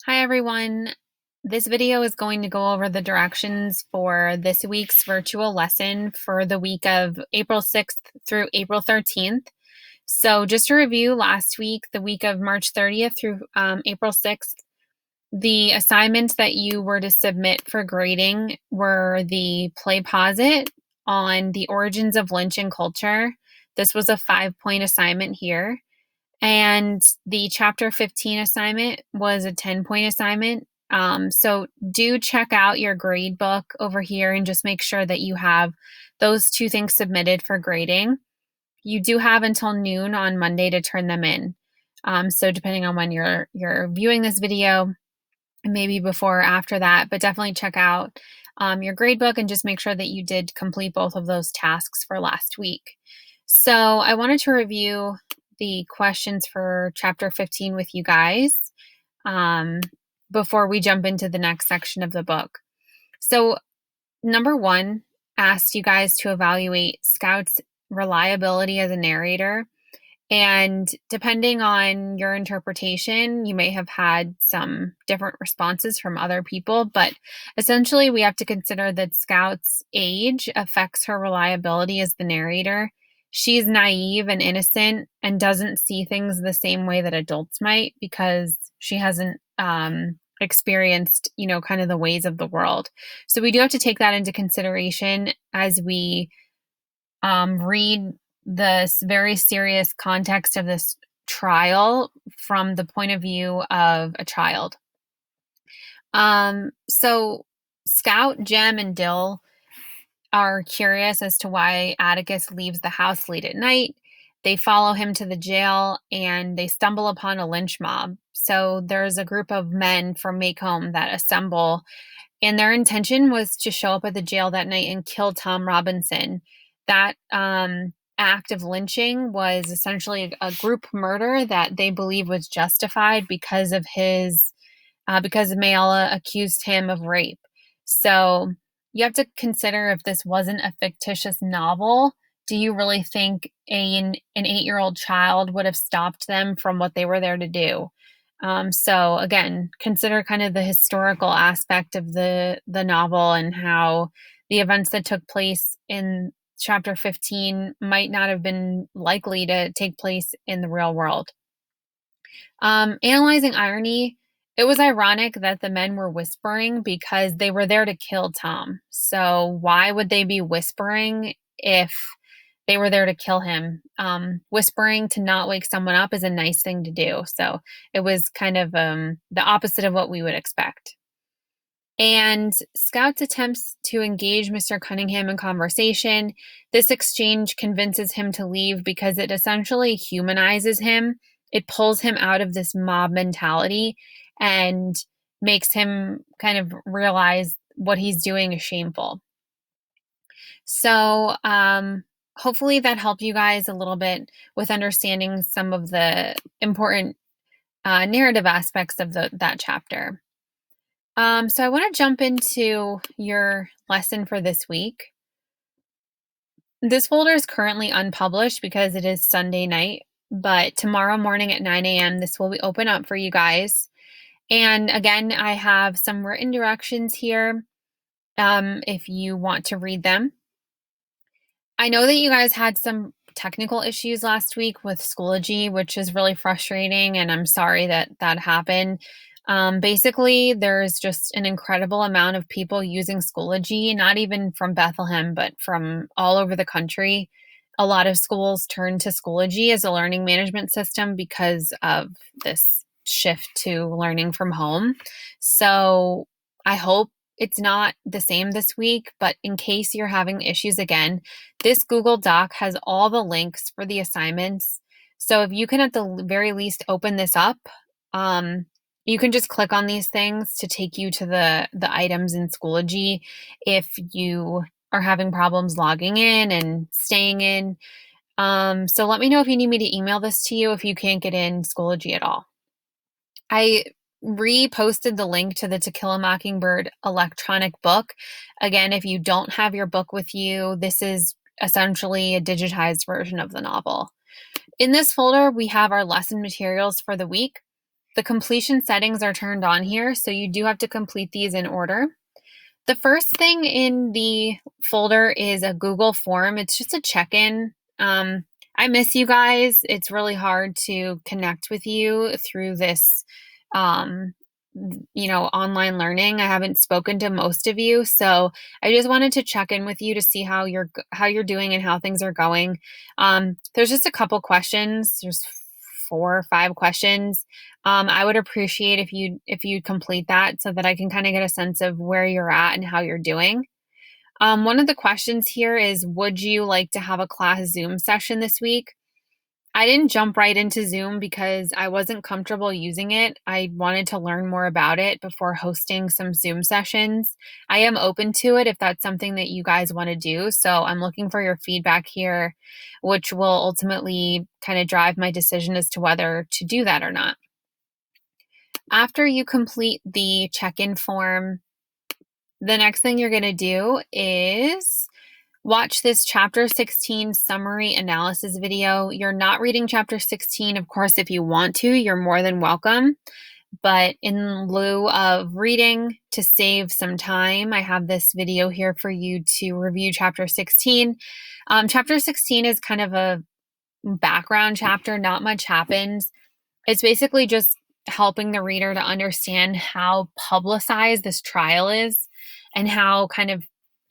Hi everyone. This video is going to go over the directions for this week's virtual lesson for the week of April 6th through April 13th. So just to review last week, the week of March 30th through April 6th, the assignments that you were to submit for grading were the Playposit on the origins of lynching culture. This was a 5-point assignment here. And the chapter 15 assignment was a 10-point assignment. So do check out your grade book over here and just make sure that you have those two things submitted for grading. You do have until noon on Monday to turn them in. So depending on when you're viewing this video, maybe before or after that, but definitely check out your grade book and just make sure that you did complete both of those tasks for last week. So I wanted to review the questions for chapter 15 with you guys before we jump into the next section of the book. So number 1 asked you guys to evaluate Scout's reliability as a narrator. And depending on your interpretation, you may have had some different responses from other people, but essentially we have to consider that Scout's age affects her reliability as the narrator. She's naive and innocent and doesn't see things the same way that adults might because she hasn't experienced, kind of the ways of the world. So we do have to take that into consideration as we read this very serious context of this trial from the point of view of a child. So Scout, Jem, and Dill are curious as to why Atticus leaves the house late at night. They follow him to the jail and they stumble upon a lynch mob. So there's a group of men from Macomb that assemble, and their intention was to show up at the jail that night and kill Tom Robinson. That act of lynching was essentially a group murder that they believe was justified because of because Mayala accused him of rape. So you have to consider, if this wasn't a fictitious novel, do you really think an 8-year-old child would have stopped them from what they were there to do? So again, consider kind of the historical aspect of the novel and how the events that took place in chapter 15 might not have been likely to take place in the real world. Analyzing irony, it was ironic that the men were whispering because they were there to kill Tom. So why would they be whispering if they were there to kill him? Whispering to not wake someone up is a nice thing to do. So it was kind of the opposite of what we would expect. And Scout's attempts to engage Mr. Cunningham in conversation. This exchange convinces him to leave because it essentially humanizes him. It pulls him out of this mob mentality and makes him kind of realize what he's doing is shameful. So hopefully that helped you guys a little bit with understanding some of the important narrative aspects of that chapter. So I want to jump into your lesson for this week. This folder is currently unpublished because it is Sunday night, but tomorrow morning at 9 a.m. this will be open up for you guys. And again, I have some written directions here if you want to read them. I know that you guys had some technical issues last week with Schoology, which is really frustrating, and I'm sorry that happened. Basically, there's just an incredible amount of people using Schoology, not even from Bethlehem, but from all over the country. A lot of schools turn to Schoology as a learning management system because of this shift to learning from home. So I hope it's not the same this week, but in case you're having issues again, this Google Doc has all the links for the assignments. So if you can at the very least open this up, you can just click on these things to take you to the items in Schoology if you are having problems logging in and staying in. So let me know if you need me to email this to you if you can't get in Schoology at all. I reposted the link to the To Kill a Mockingbird electronic book. Again, if you don't have your book with you, this is essentially a digitized version of the novel. In this folder, we have our lesson materials for the week. the completion settings are turned on here, so you do have to complete these in order. The first thing in the folder is a Google form. It's just a check-in. I miss you guys. It's really hard to connect with you through this, online learning. I haven't spoken to most of you, so I just wanted to check in with you to see how you're doing and how things are going. There's just a couple questions. There's 4 or 5 questions. I would appreciate if you complete that so that I can kind of get a sense of where you're at and how you're doing. One of the questions here is, would you like to have a class Zoom session this week? I didn't jump right into Zoom because I wasn't comfortable using it. I wanted to learn more about it before hosting some Zoom sessions. I am open to it if that's something that you guys want to do. So I'm looking for your feedback here, which will ultimately kind of drive my decision as to whether to do that or not. After you complete the check-in form, the next thing you're going to do is watch this chapter 16 summary analysis video. You're not reading chapter 16. Of course, if you want to, you're more than welcome. But in lieu of reading, to save some time, I have this video here for you to review chapter 16. Chapter 16 is kind of a background chapter. Not much happens. It's basically just helping the reader to understand how publicized this trial is and how kind of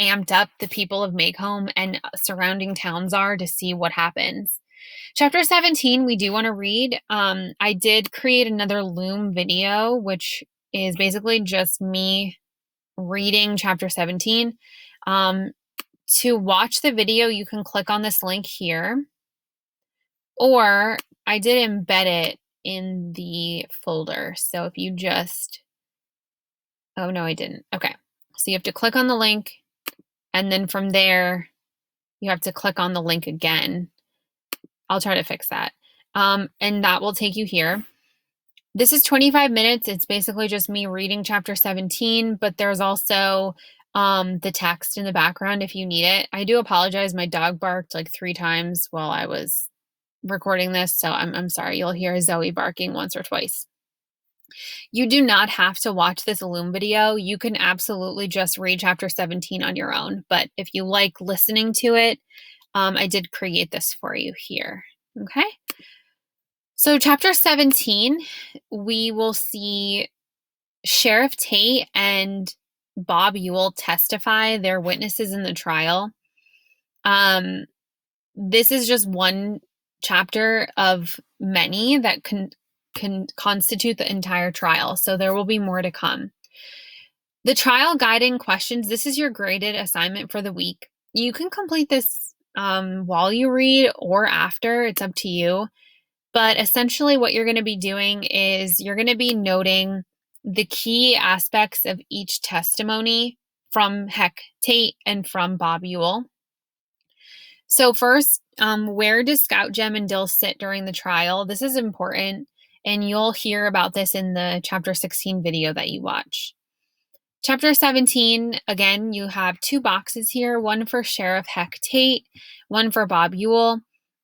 amped up the people of Macomb and surrounding towns are to see what happens. Chapter 17, we do want to read. I did create another Loom video, which is basically just me reading chapter 17. To watch the video, you can click on this link here, or I did embed it in the folder. So if you oh no, I didn't. Okay. So you have to click on the link, and then from there, you have to click on the link again. I'll try to fix that. And that will take you here. This is 25 minutes. It's basically just me reading chapter 17, but there's also the text in the background if you need it. I do apologize. My dog barked like 3 times while I was recording this, so I'm sorry. You'll hear Zoe barking once or twice. You do not have to watch this Loom video. You can absolutely just read chapter 17 on your own, but if you like listening to it, I did create this for you here. Okay. So chapter 17, we will see Sheriff Tate and Bob Ewell testify. They're witnesses in the trial. This is just one chapter of many that can constitute the entire trial. So there will be more to come. The trial guiding questions, this is your graded assignment for the week. You can complete this while you read or after, it's up to you. But essentially what you're going to be doing is you're going to be noting the key aspects of each testimony from Heck Tate and from Bob Ewell. So first, where does Scout Gem and Dill sit during the trial? This is important, and you'll hear about this in the chapter 16 video that you watch. Chapter 17, again, you have 2 boxes here, one for Sheriff Heck Tate, one for Bob Ewell,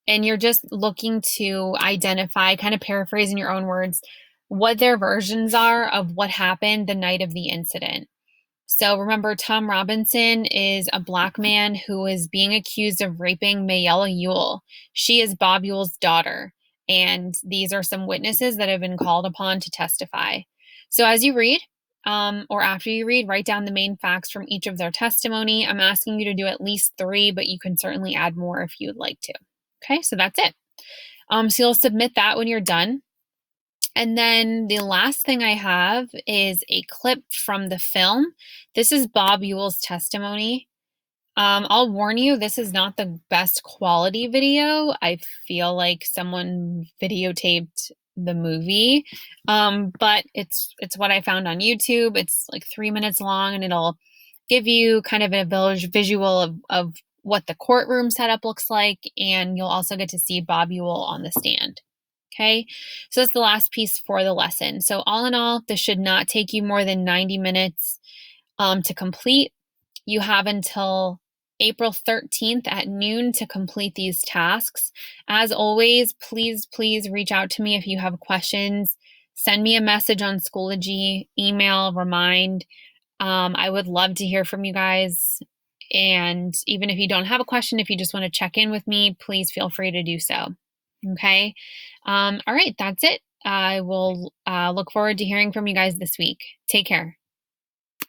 and you're just looking to identify, kind of paraphrase in your own words, what their versions are of what happened the night of the incident. So remember, Tom Robinson is a Black man who is being accused of raping Mayella Ewell. She is Bob Ewell's daughter, and these are some witnesses that have been called upon to testify. So as you read, or after you read, write down the main facts from each of their testimony. I'm asking you to do at least 3, but you can certainly add more if you would like to. Okay, so that's it. So you'll submit that when you're done. And then the last thing I have is a clip from the film. This is Bob Ewell's testimony. I'll warn you, this is not the best quality video. I feel like someone videotaped the movie, but it's what I found on YouTube. It's like 3 minutes long, and it'll give you kind of a visual of what the courtroom setup looks like, and you'll also get to see Bob Ewell on the stand. Okay, so that's the last piece for the lesson. So all in all, this should not take you more than 90 minutes to complete. You have until April 13th at noon to complete these tasks. As always, please reach out to me if you have questions. send me a message on Schoology, email, remind. I would love to hear from you guys. And even if you don't have a question, if you just want to check in with me, please feel free to do so. Okay. All right. That's it. I will look forward to hearing from you guys this week. Take care.